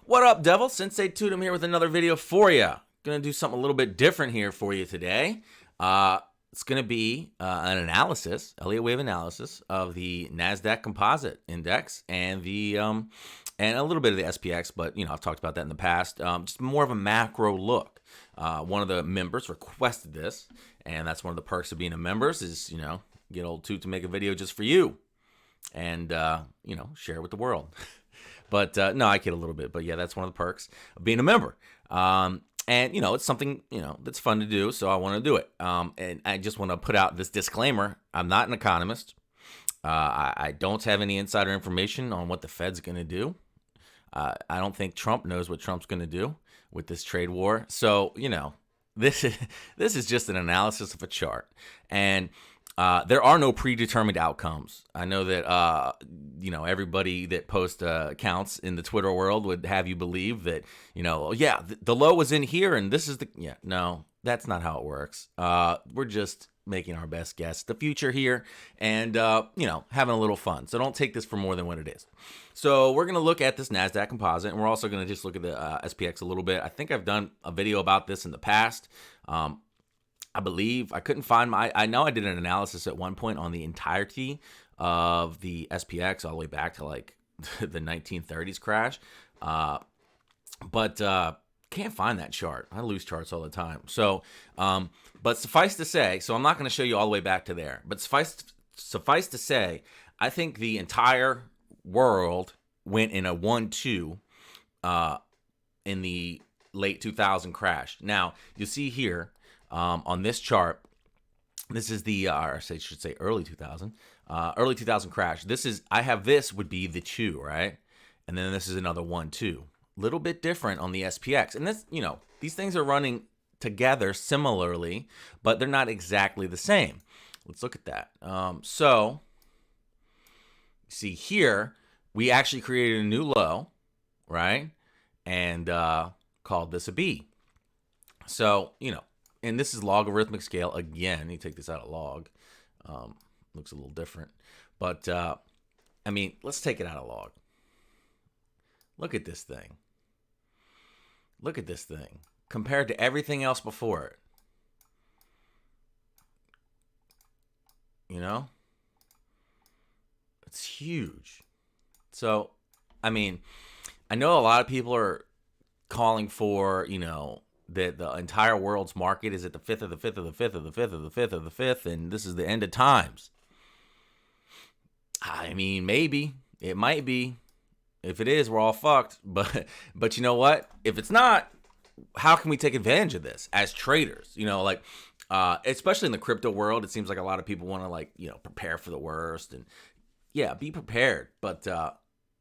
What up, devil? Sensei-tutum here with another video for you. Gonna do something a little bit different here for you today. It's gonna be an analysis, Elliott Wave analysis of the Nasdaq Composite Index and the and a little bit of the SPX, but I've talked about that in the past. Just more of a macro look. One of the members requested this, and that's one of the perks of being a member is get old Toot to make a video just for you, and share it with the world. But no, I kid a little bit. But yeah, that's one of the perks of being a member. And it's something that's fun to do, so I want to do it. And I just want to put out this disclaimer: I'm not an economist. I don't have any insider information on what the Fed's going to do. I don't think Trump knows what Trump's going to do with this trade war. So this is just an analysis of a chart, and there are no predetermined outcomes. I know that everybody that posts accounts in the Twitter world would have you believe that the low was in here and this is no, that's not how it works. We're just making our best guess the future here and having a little fun. So don't take this for more than what it is. So we're gonna look at this Nasdaq Composite, and we're also gonna just look at the SPX a little bit. I think I've done a video about this in the past. I believe I couldn't find I know I did an analysis at one point on the entirety of the SPX all the way back to like the 1930s crash. But can't find that chart. I lose charts all the time. So, but suffice to say, so I'm not going to show you all the way back to there, but suffice to say, I think the entire world went in a 1-2 in the late 2000 crash. Now, you see here, on this chart, this is the, I should say early 2000 crash. I have this would be the 2, right? And then this is another 1-2. Little bit different on the SPX. And this, these things are running together similarly, but they're not exactly the same. Let's look at that. So, see here, we actually created a new low, right? And called this a B. So, and this is logarithmic scale again. You take this out of log. Looks a little different. But, let's take it out of log. Look at this thing. Look at this thing. Compared to everything else before it. It's huge. So, I know a lot of people are calling for, that the entire world's market is at the fifth of the fifth of the fifth of the fifth of the fifth of the fifth, and this is the end of times. Maybe. It might be. If it is, we're all fucked. But you know what? If it's not, how can we take advantage of this as traders? Especially in the crypto world, it seems like a lot of people want to prepare for the worst. And yeah, be prepared. But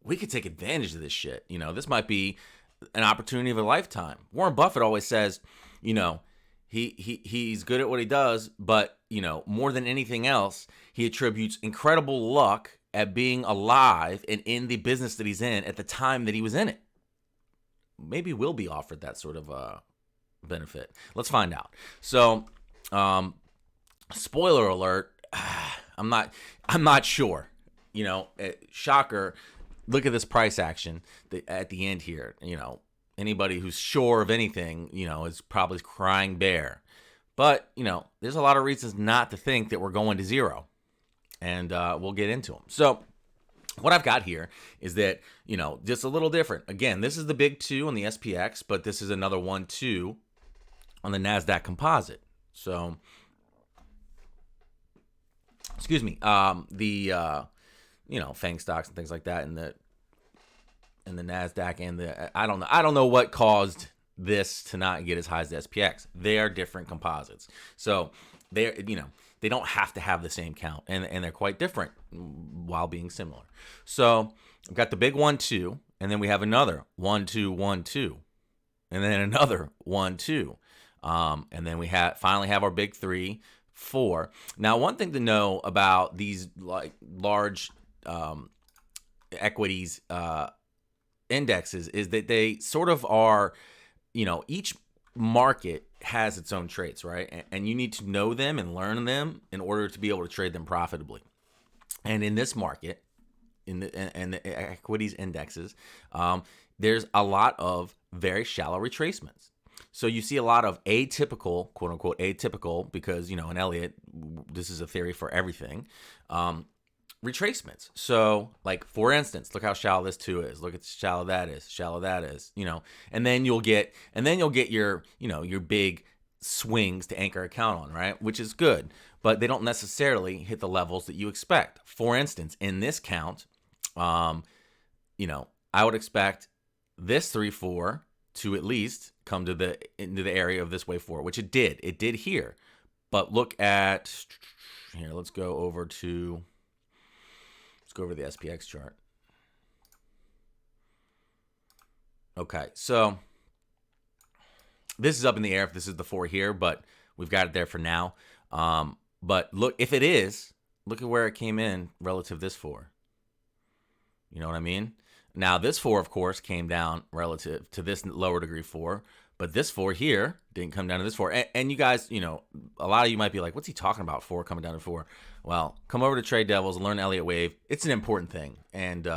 we could take advantage of this shit. This might be an opportunity of a lifetime. Warren Buffett always says, he's good at what he does, but more than anything else, he attributes incredible luck at being alive and in the business that he's in at the time that he was in it. Maybe we'll be offered that sort of benefit. Let's find out. So, spoiler alert, I'm not sure. Shocker. Look at this price action at the end here. Anybody who's sure of anything, is probably crying bear. But, there's a lot of reasons not to think that we're going to zero. And we'll get into them. So what I've got here is that, just a little different. Again, this is the big 2 on the SPX, but this is another 1-2 on the Nasdaq Composite. So, excuse me, the FANG stocks and things like that, and the Nasdaq and the I don't know what caused this to not get as high as the SPX. They are different composites, so they don't have to have the same count, and they're quite different while being similar. So I've got the big 1-2, and then we have another 1-2, 1-2, and then another 1-2, and then we finally have our big 3, 4. Now, one thing to know about these large equities indexes is that they sort of are, each market has its own traits, right? And you need to know them and learn them in order to be able to trade them profitably. And in this market, in the equities indexes, there's a lot of very shallow retracements. So you see a lot of atypical, quote unquote, atypical, because, in Elliott, this is a theory for everything, retracements. So, like, for instance, look how shallow this 2 is. Look at how shallow that is, and then you'll get your, your big swings to anchor account on, right? Which is good, but they don't necessarily hit the levels that you expect. For instance, in this count, I would expect this 3-4 to at least come to into the area of this wave 4, which it did. It did here. But look at here. Let's go over the SPX chart. Okay, so this is up in the air if this is the 4 here, but we've got it there for now. But look, if it is, look at where it came in relative to this 4. You know what I mean? Now, this 4, of course, came down relative to this lower degree 4, but this 4 here didn't come down to this 4. And you guys, a lot of you might be like, what's he talking about, 4 coming down to 4? Well, come over to Trade Devils and learn Elliott Wave. It's an important thing, and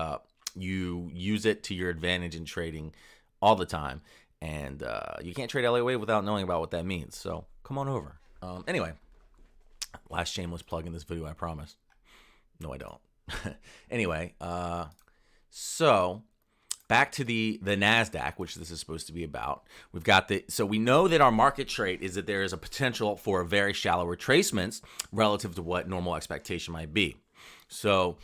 you use it to your advantage in trading all the time. And you can't trade Elliott Wave without knowing about what that means. So come on over. Anyway, last shameless plug in this video, I promise. No, I don't. Anyway, so back to the Nasdaq, which this is supposed to be about. We've got so we know that our market trait is that there is a potential for very shallow retracements relative to what normal expectation might be. So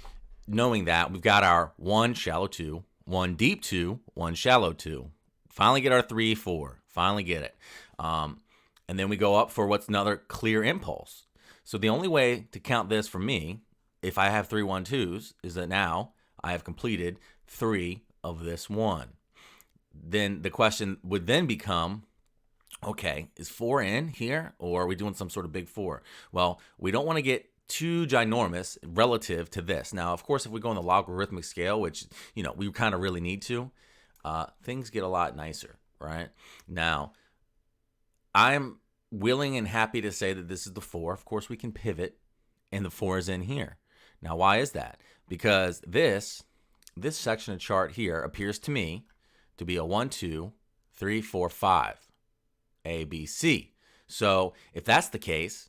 knowing that, we've got our 1 shallow 2, 1 deep 2, 1 shallow 2. Finally get our 3, 4. Finally get it. And then we go up for what's another clear impulse. So the only way to count this for me, if I have 3 1 2s, is that now I have completed 3 of this 1. Then the question would then become, okay, is 4 in here, or are we doing some sort of big 4? Well, we don't want to get too ginormous relative to this. Now, of course, if we go on the logarithmic scale, which, we kind of really need to, things get a lot nicer, right? Now, I'm willing and happy to say that this is the 4. Of course, we can pivot, and the 4 is in here. Now, why is that? Because this section of chart here appears to me to be a 1, 2, 3, 4, 5, A, B, C. So if that's the case,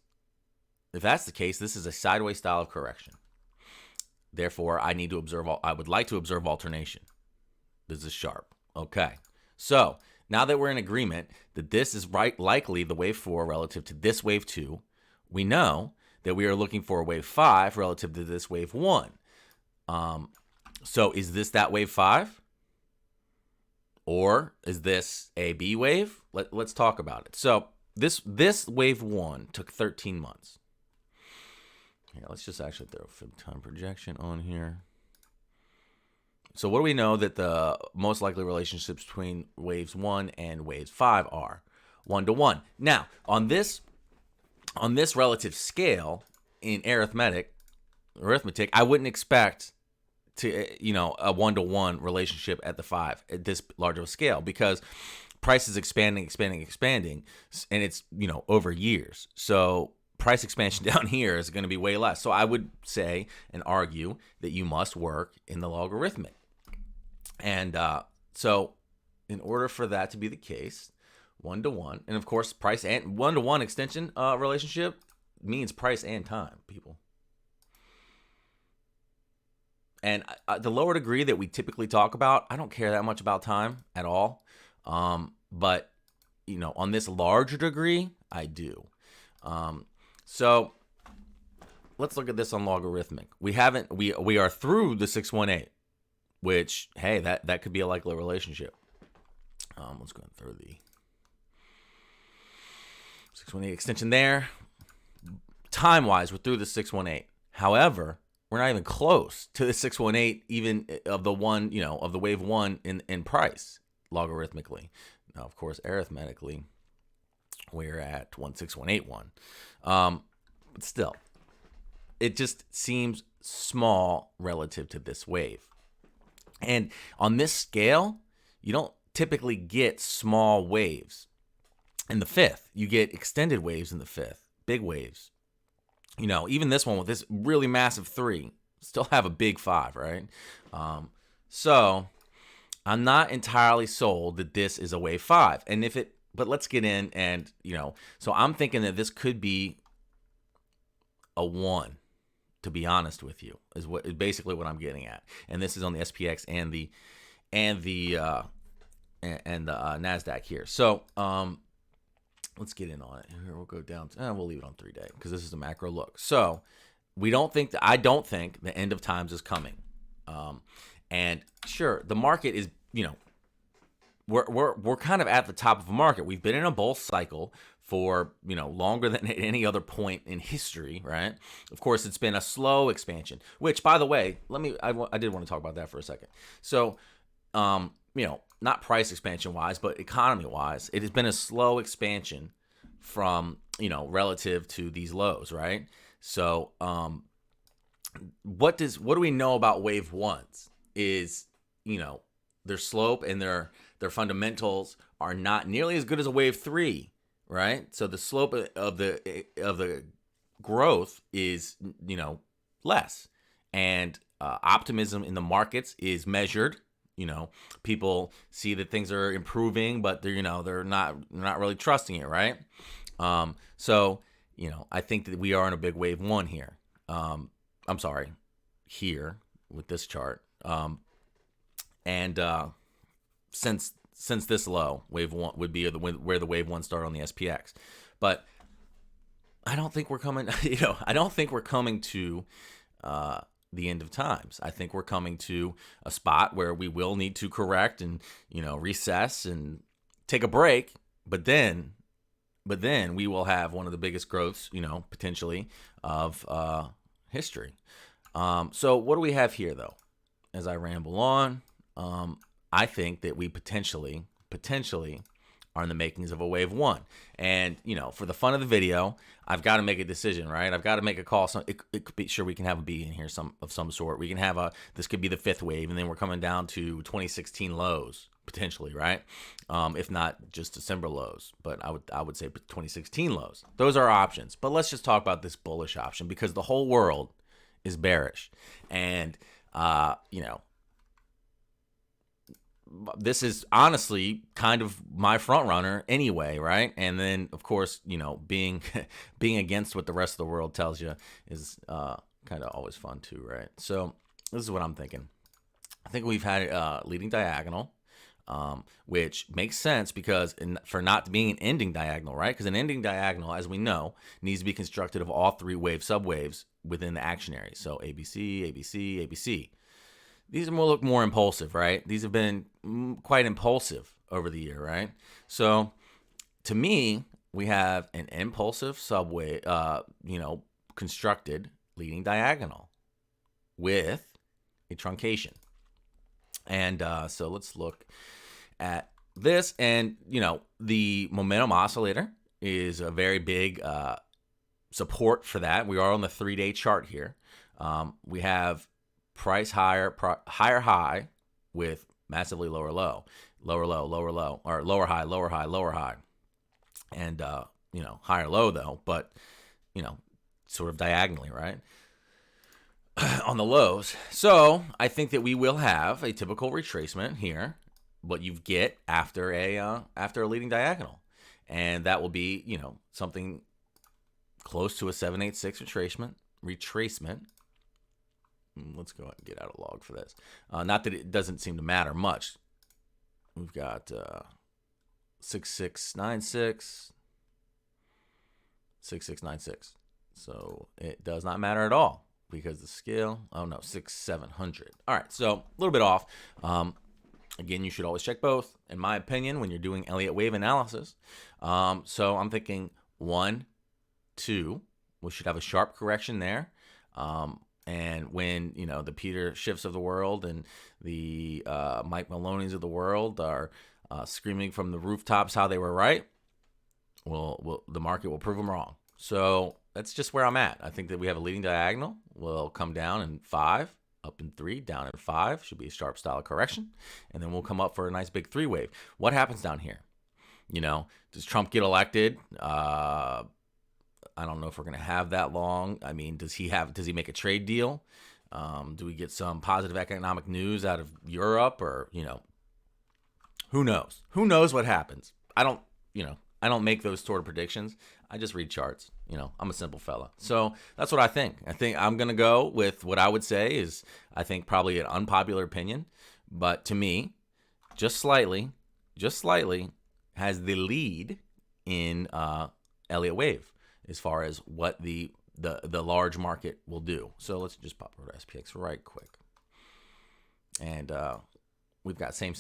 this is a sideways style of correction. Therefore, I would like to observe alternation. This is sharp. Okay. So now that we're in agreement that this is likely the wave 4 relative to this wave 2, we know that we are looking for a wave 5 relative to this wave 1. So is this that wave 5? Or is this a B wave? Let's talk about it. So this wave 1 took 13 months. Here, let's just actually throw a fib time projection on here. So what do we know that the most likely relationships between waves 1 and waves 5 are? 1 to 1. Now, on this relative scale in arithmetic, I wouldn't expect to a 1 to 1 relationship at the 5 at this large of a scale, because price is expanding, and it's over years. So price expansion down here is going to be way less. So I would say and argue that you must work in the logarithmic. And so in order for that to be the case, 1 to 1, and of course price and 1 to 1 extension relationship means price and time, people. And the lower degree that we typically talk about, I don't care that much about time at all. But on this larger degree, I do. So let's look at this on logarithmic. We are through the 618, which, hey, that could be a likely relationship. Let's go and throw the 618 extension there. Time-wise, we're through the 618. However, we're not even close to the 618, even of the one, of the wave 1 in price, logarithmically. Now, of course, arithmetically, we're at 16181. But still, it just seems small relative to this wave. And on this scale, you don't typically get small waves in the 5th. You get extended waves in the 5th, big waves. Even this one with this really massive 3 still have a big 5, right? So I'm not entirely sold that this is a wave 5. And but let's get in and, so I'm thinking that this could be a 1, to be honest with you, is basically what I'm getting at. And this is on the SPX and the Nasdaq here. So let's get in on it. Here we'll go down. We'll leave it on 3-day because this is a macro look. So I don't think the end of times is coming. And sure, the market is, we're kind of at the top of a market. We've been in a bull cycle for, longer than at any other point in history, right? Of course, it's been a slow expansion, which, by the way, I did want to talk about that for a second. So, not price expansion wise, but economy wise, it has been a slow expansion from, relative to these lows, right? So, what do we know about wave 1s is, their slope and their fundamentals are not nearly as good as a wave 3, right? So the slope of the growth is, less, and optimism in the markets is measured. People see that things are improving, but they're not really trusting it, right? So I think that we are in a big wave 1 here. I'm sorry, here with this chart. And since this low, wave 1 would be where the wave 1 started on the SPX. But I don't think we're coming, I don't think we're coming to the end of times. I think we're coming to a spot where we will need to correct and, recess and take a break. But then we will have one of the biggest growths, potentially of history. So what do we have here, though? As I ramble on, I think that we potentially are in the makings of a wave 1. And, for the fun of the video, I've got to make a decision, right? I've got to make a call. So it could be, sure, we can have a B in here of some sort. We can have this could be the 5th wave, and then we're coming down to 2016 lows, potentially, right? If not just December lows, but I would say 2016 lows. Those are options. But let's just talk about this bullish option, because the whole world is bearish. And, this is honestly kind of my front runner anyway, right? And then, of course, being against what the rest of the world tells you is kind of always fun too, right? So this is what I'm thinking. I think we've had leading diagonal, which makes sense because for not being an ending diagonal, right? Because an ending diagonal, as we know, needs to be constructed of all 3 subwaves within the action area. So ABC, ABC, ABC. These look more impulsive, right? These have been quite impulsive over the year, right? So to me, we have an impulsive subway, constructed leading diagonal with a truncation. And so let's look at this. And, the momentum oscillator is a very big support for that. We are on the 3-day chart here. We have price higher high with massively lower low, or lower high, and higher low though, but sort of diagonally, right, on the lows. So I think that we will have a typical retracement here, what you get after a leading diagonal, and that will be something close to a 786 retracement. Let's go ahead and get out a log for this. Not that it doesn't seem to matter much. We've got 6696, 6696. So it does not matter at all because the scale, 6700. All right, so a little bit off. Again, you should always check both, in my opinion, when you're doing Elliott Wave analysis. So I'm thinking 1, 2. We should have a sharp correction there. And when, the Peter Schiffs of the world and the Mike Maloney's of the world are screaming from the rooftops how they were right, well, the market will prove them wrong. So that's just where I'm at. I think that we have a leading diagonal. We'll come down in 5, up in 3, down in 5. Should be a sharp style of correction. And then we'll come up for a nice big 3 wave. What happens down here? Does Trump get elected? I don't know if we're going to have that long. I mean, does he make a trade deal? Do we get some positive economic news out of Europe, or, who knows? Who knows what happens? I don't make those sort of predictions. I just read charts. I'm a simple fella. So that's what I think. I think I'm going to go with what I would say is, I think, probably an unpopular opinion, but to me, just slightly has the lead in Elliott Wave as far as what the large market will do. So let's just pop over to SPX right quick. And we've got same.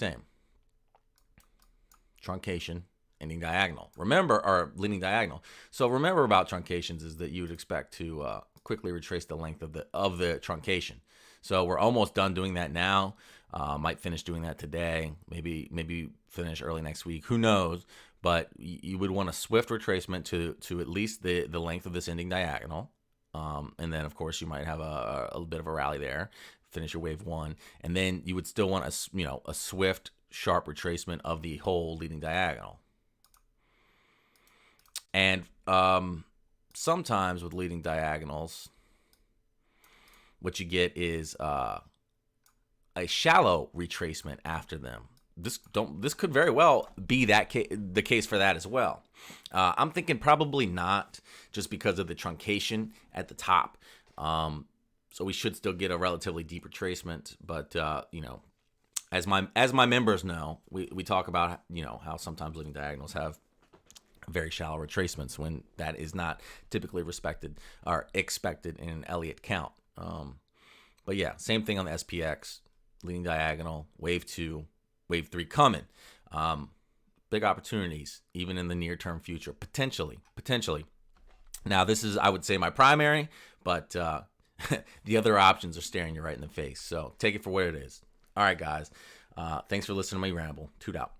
Truncation, ending diagonal. Remember, or leading diagonal. So remember about truncations is that you would expect to quickly retrace the length of the truncation. So we're almost done doing that now. Might finish doing that today. Maybe finish early next week. Who knows? But you would want a swift retracement to at least the length of this ending diagonal. And then, of course, you might have a bit of a rally there. Finish your wave one. And then you would still want a swift, sharp retracement of the whole leading diagonal. And sometimes with leading diagonals, what you get is a shallow retracement after them. This could very well be the case for that as well. I'm thinking probably not, just because of the truncation at the top. So we should still get a relatively deep retracement, but as my members know, we talk about how sometimes leading diagonals have very shallow retracements when that is not typically respected or expected in an Elliott count. But yeah, same thing on the SPX, leading diagonal, wave 2, wave 3 coming. Big opportunities, even in the near-term future, potentially. Now, this is, I would say, my primary, but the other options are staring you right in the face. So take it for what it is. All right, guys. Thanks for listening to me ramble. Toot out.